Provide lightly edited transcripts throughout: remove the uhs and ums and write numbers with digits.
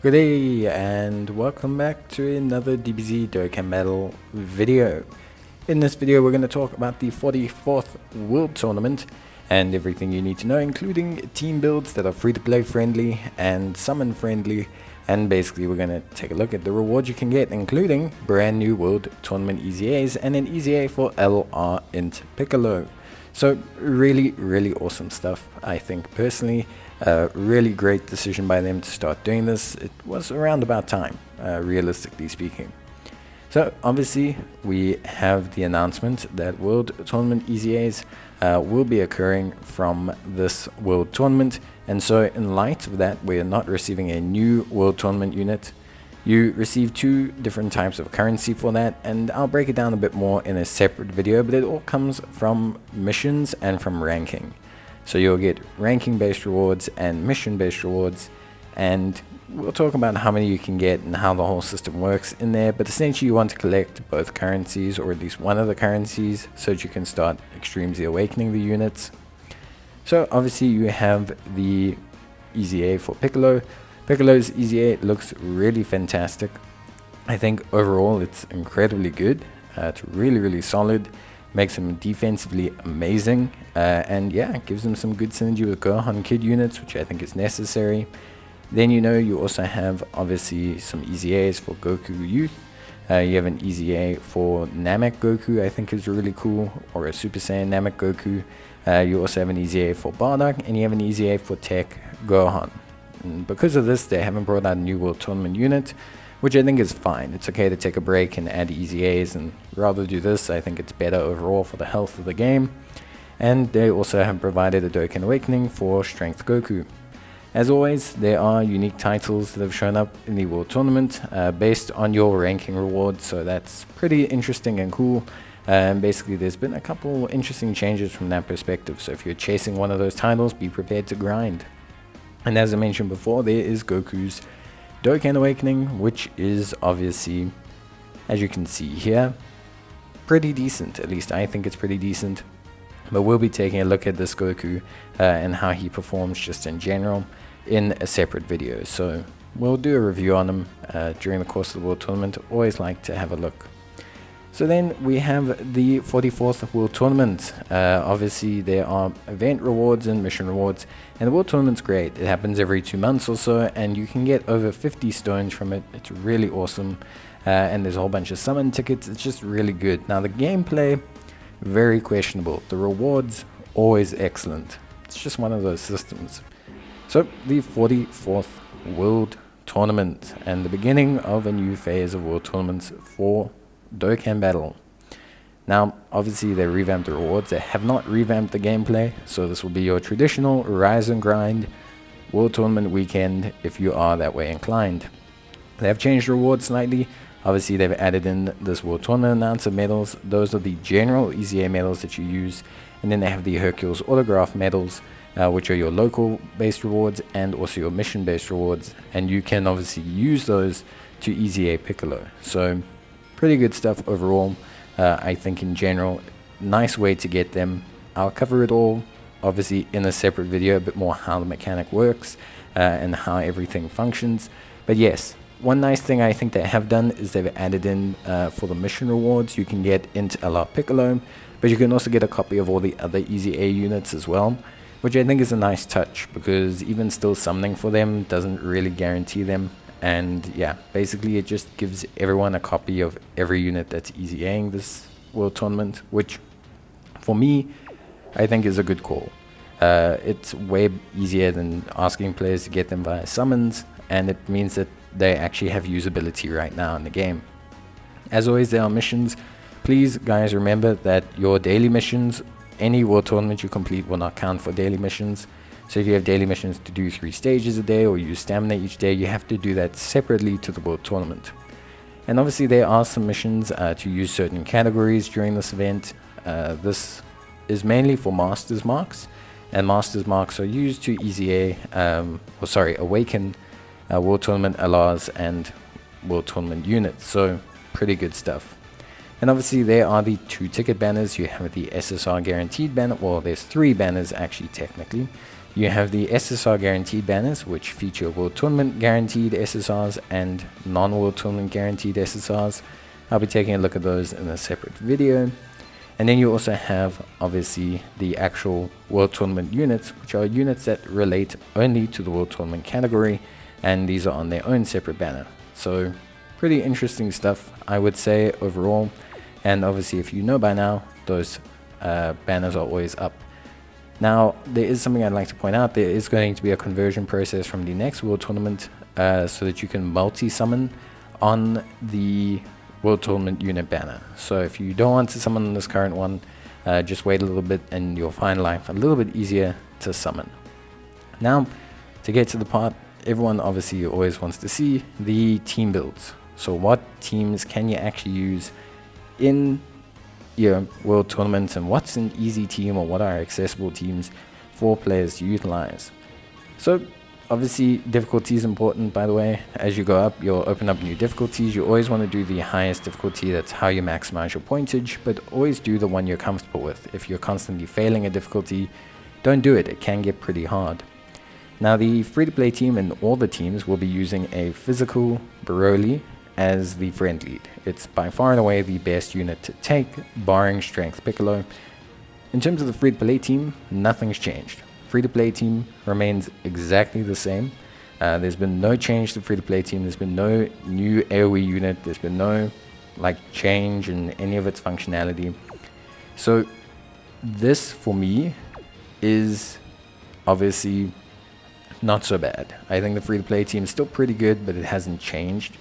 Good day and welcome back to another Dbz Dokkan Battle video. In this video we're going to talk about the 44th World Tournament and everything you need to know, including team builds that are free to play friendly and summon friendly, and basically we're going to take a look at the rewards you can get, including brand new World Tournament EZAs and an EZA for LR Int Piccolo. So really awesome stuff, I think personally. Really great decision by them to start doing this. It was around about time, realistically speaking. So obviously we have the announcement that World Tournament EZAs will be occurring from this World Tournament, and so in light of that we are not receiving a new World Tournament unit. You receive two different types of currency for that, and I'll break it down a bit more in a separate video, but it all comes from missions and from ranking. So you'll get ranking based rewards and mission based rewards, and we'll talk about how many you can get and how the whole system works in there. But essentially you want to collect both currencies, or at least one of the currencies, so that you can start extremely awakening the units. So obviously you have the EZA for Piccolo. Piccolo's EZA looks really fantastic. I think overall it's incredibly good. It's really solid. Makes him defensively amazing, and yeah, gives him some good synergy with Gohan Kid units, which I think is necessary. Then you also have obviously some EZAs for Goku Youth. You have an EZA for Namek Goku, I think is really cool, or a Super Saiyan Namek Goku. You also have an EZA for Bardock, and you have an EZA for Tech Gohan. And because of this, they haven't brought out a new World Tournament unit, which I think is fine. It's okay to take a break and add EZAs and rather do this. I think it's better overall for the health of the game. And they also have provided a Dokkan Awakening for Strength Goku. As always, there are unique titles that have shown up in the World Tournament based on your ranking rewards, so that's pretty interesting and cool. And basically there's been a couple interesting changes from that perspective, so if you're chasing one of those titles, be prepared to grind. And as I mentioned before, there is Goku's Dokkan Awakening, which is obviously, as you can see here, pretty decent. At least I think it's pretty decent. But we'll be taking a look at this Goku and how he performs just in general in a separate video. So we'll do a review on him during the course of the World Tournament. Always like to have a look. So then we have the 44th World Tournament. Obviously there are event rewards and mission rewards, and the World Tournament's great. It happens every 2 months or so, and you can get over 50 stones from it. It's really awesome, and there's a whole bunch of summon tickets. It's just really good. Now the gameplay, very questionable. The rewards, always excellent. It's just one of those systems. So the 44th World Tournament, and the beginning of a new phase of World Tournaments for Dokkan Battle. Now obviously they revamped the rewards. They have not revamped the gameplay, so this will be your traditional rise and grind World Tournament weekend if you are that way inclined. They have changed the rewards slightly. Obviously they've added in this World Tournament announcer medals. Those are the general EZA medals that you use, and then they have the Hercules autograph medals, which are your local based rewards and also your mission based rewards, and you can obviously use those to EZA Piccolo. So pretty good stuff overall. I think in general, nice way to get them. I'll cover it all obviously in a separate video, a bit more how the mechanic works and how everything functions. But yes, one nice thing I think they have done is they've added in for the mission rewards, you can get into LR Piccolo, but you can also get a copy of all the other EZA units as well, which I think is a nice touch, because even still summoning for them doesn't really guarantee them. And yeah, basically it just gives everyone a copy of every unit that's EZAing this World Tournament, which for me, I think is a good call. It's way easier than asking players to get them via summons, and it means that they actually have usability right now in the game. As always, there are missions. Please guys, remember that your daily missions, any World Tournament you complete will not count for daily missions. So if you have daily missions to do 3 stages a day or use stamina each day, you have to do that separately to the World Tournament. And obviously there are some missions to use certain categories during this event. This is mainly for Masters Marks, and Masters Marks are used to EZA, awaken World Tournament LRs and World Tournament units. So pretty good stuff. And obviously there are the 2 ticket banners. You have the SSR guaranteed banner. Well, there's 3 banners actually technically. You have the SSR guaranteed banners, which feature World Tournament guaranteed SSRs and non-World Tournament guaranteed SSRs. I'll be taking a look at those in a separate video. And then you also have, obviously, the actual World Tournament units, which are units that relate only to the World Tournament category, and these are on their own separate banner. So, pretty interesting stuff, I would say, overall. And obviously, if you know by now, those banners are always up. Now, there is something I'd like to point out. There is going to be a conversion process from the next World Tournament so that you can multi-summon on the World Tournament unit banner. So if you don't want to summon on this current one, just wait a little bit and you'll find life a little bit easier to summon. Now, to get to the part everyone obviously always wants to see, the team builds. So what teams can you actually use in your World Tournaments, and what's an easy team or what are accessible teams for players to utilize? So obviously difficulty is important, by the way. As you go up, you'll open up new difficulties. You always want to do the highest difficulty. That's how you maximize your pointage, but always do the one you're comfortable with. If you're constantly failing a difficulty, don't do it. It can get pretty hard. Now, the free-to-play team and all the teams will be using a physical Broly as the friend lead. It's by far and away the best unit to take, barring Strength Piccolo. In terms of the free-to-play team, nothing's changed. Free-to-play team remains exactly the same. There's been no change to free-to-play team. There's been no new AoE unit. There's been no change in any of its functionality. So this, for me, is obviously not so bad. I think the free-to-play team is still pretty good, but it hasn't changed.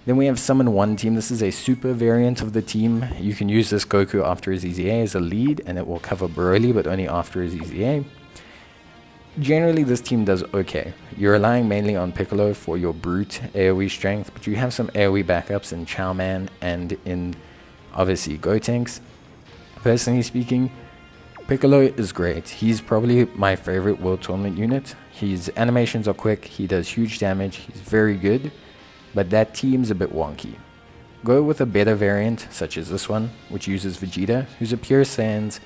Then we have Summon 1 team. This is a super variant of the team. You can use this Goku after his EZA as a lead, and it will cover Broly, but only after his EZA. Generally, this team does okay. You're relying mainly on Piccolo for your brute AoE strength, but you have some AoE backups in Chow Man and in, obviously, Gotenks. Personally speaking, Piccolo is great. He's probably my favorite World Tournament unit. His animations are quick, he does huge damage, he's very good, but that team's a bit wonky. Go with a better variant, such as this one, which uses Vegeta, who's a pure Saiyans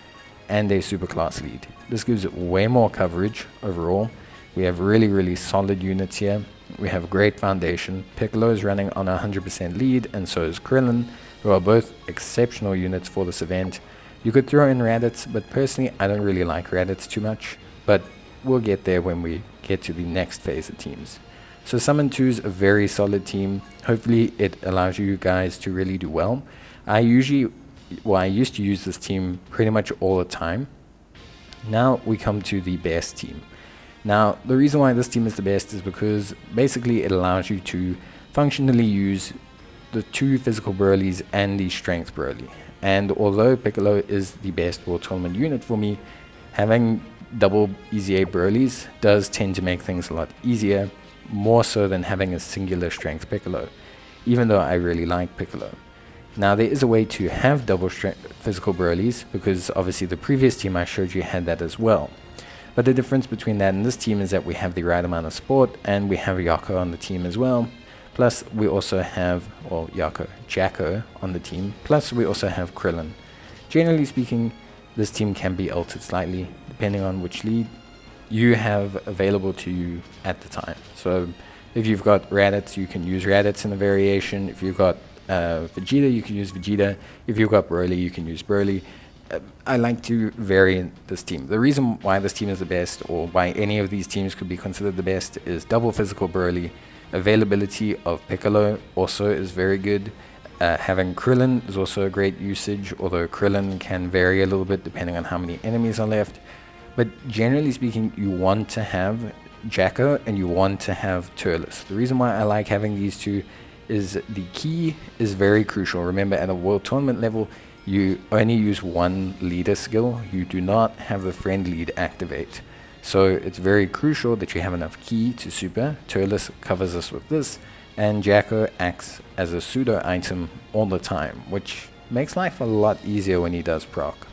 and a super class lead. This gives it way more coverage overall. We have really solid units here. We have a great foundation. Piccolo is running on a 100% lead, and so is Krillin, who are both exceptional units for this event. You could throw in Raditz, but personally I don't really like Raditz too much, but we'll get there when we get to the next phase of teams. So Summon 2 is a very solid team. Hopefully it allows you guys to really do well. I used to use this team pretty much all the time. Now we come to the best team. Now the reason why this team is the best is because basically it allows you to functionally use the 2 physical Brolys and the strength Broly. And although Piccolo is the best World Tournament unit for me, having double EZA Brolys does tend to make things a lot easier, more so than having a singular strength Piccolo, even though I really like Piccolo. Now there is a way to have double physical Brolys, because obviously the previous team I showed you had that as well. But the difference between that and this team is that we have the right amount of support, and we have Yako on the team as well. Plus we also have, well, Jacko on the team, plus we also have Krillin. Generally speaking, this team can be altered slightly depending on which lead you have available to you at the time. So if you've got Raditz, you can use Raditz in a variation. If you've got Vegeta, you can use Vegeta. If you've got Broly, you can use Broly. I like to vary this team. The reason why this team is the best, or why any of these teams could be considered the best, is double physical Broly. Availability of Piccolo also is very good. Having Krillin is also a great usage, although Krillin can vary a little bit depending on how many enemies are left. But generally speaking, you want to have Jacko and you want to have Turles. The reason why I like having these two is the key is very crucial. Remember, at a World Tournament level, you only use one leader skill. You do not have the friend lead activate. So it's very crucial that you have enough key to super. Turles covers us with this, and Jacko acts as a pseudo item all the time, which makes life a lot easier when he does proc.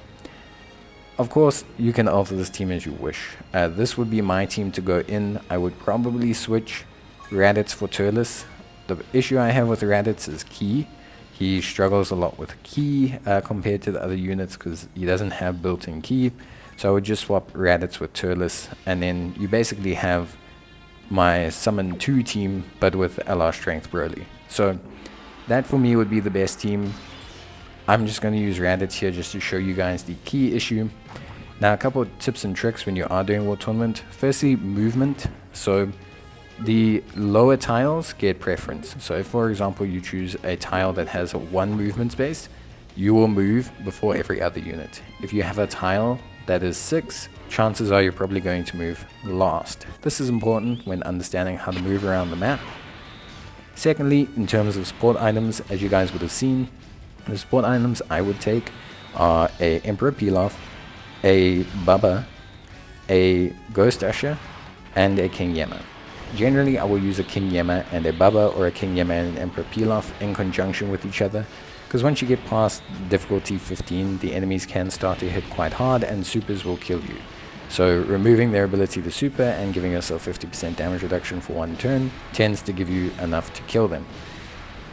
Of course, you can alter this team as you wish. This would be my team to go in. I would probably switch Raditz for Turles. The issue I have with Raditz is Ki. He struggles a lot with Ki compared to the other units because he doesn't have built-in Ki. So I would just swap Raditz with Turles, and then you basically have my Summon 2 team, but with LR Strength Broly. So that for me would be the best team. I'm just going to use Raditz here just to show you guys the key issue. Now, a couple of tips and tricks when you are doing World Tournament. Firstly, movement. So the lower tiles get preference. So if, for example, you choose a tile that has 1 movement space, you will move before every other unit. If you have a tile that is 6, chances are you're probably going to move last. This is important when understanding how to move around the map. Secondly, in terms of support items, as you guys would have seen, the support items I would take are a Emperor Pilaf, a Baba, a Ghost Usher, and a King Yemma. Generally, I will use a King Yemma and a Baba, or a King Yemma and an Emperor Pilaf in conjunction with each other, because once you get past difficulty 15, the enemies can start to hit quite hard and supers will kill you. So removing their ability to super and giving yourself 50% damage reduction for 1 turn tends to give you enough to kill them.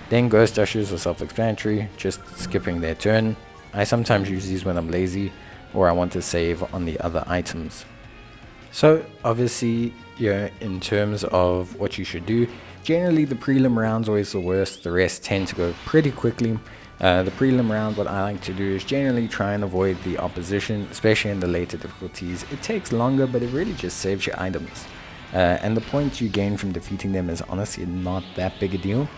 Then Ghost Ushers are self-explanatory, just skipping their turn. I sometimes use these when I'm lazy or I want to save on the other items. So obviously, in terms of what you should do, generally the prelim round's always the worst. The rest tend to go pretty quickly. The prelim round, what I like to do is generally try and avoid the opposition, especially in the later difficulties. It takes longer, but it really just saves your items. And the points you gain from defeating them is honestly not that big a deal.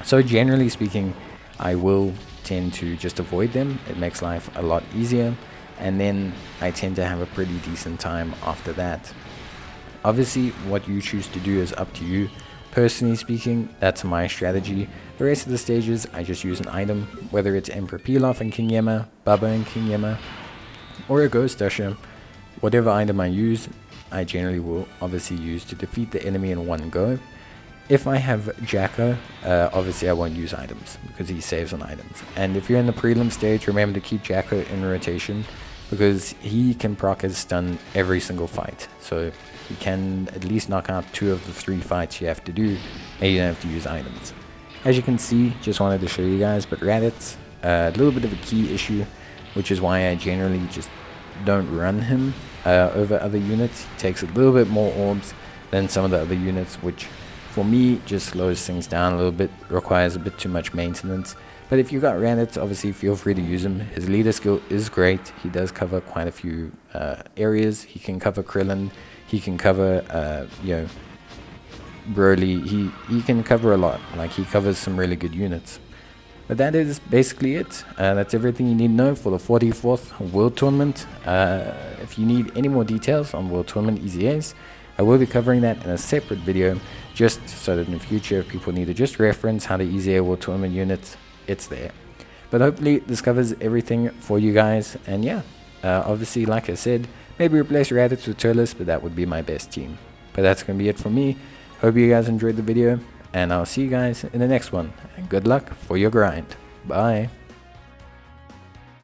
So generally speaking, I will tend to just avoid them. It makes life a lot easier, and then I tend to have a pretty decent time after that. Obviously, what you choose to do is up to you. Personally speaking, that's my strategy. The rest of the stages, I just use an item, whether it's Emperor Pilaf and King Yemma, Baba and King Yemma, or a Ghost Usher. Whatever item I use, I generally will obviously use to defeat the enemy in one go. If I have Jacko, obviously I won't use items because he saves on items. And if you're in the prelim stage, remember to keep Jacko in rotation because he can proc his stun every single fight. So he can at least knock out 2 of the 3 fights you have to do, and you don't have to use items. As you can see, just wanted to show you guys, but Raditz, a little bit of a key issue, which is why I generally just don't run him over other units. He takes a little bit more orbs than some of the other units, which for me just slows things down a little bit, requires a bit too much maintenance. But if you got Raditz, obviously feel free to use him. His leader skill is great. He does cover quite a few areas. He can cover Krillin. He can cover, Broly. He can cover a lot. Like, he covers some really good units. But that is basically it. That's everything you need to know for the 44th World Tournament. If you need any more details on World Tournament Eza'S, I will be covering that in a separate video, just so that in the future, if people need to just reference how to Eza World Tournament units, it's there. But hopefully this covers everything for you guys, and yeah, obviously, like I said, maybe replace Raditz with Turles, but that would be my best team. But that's going to be it from me. Hope you guys enjoyed the video, and I'll see you guys in the next one, and good luck for your grind. Bye.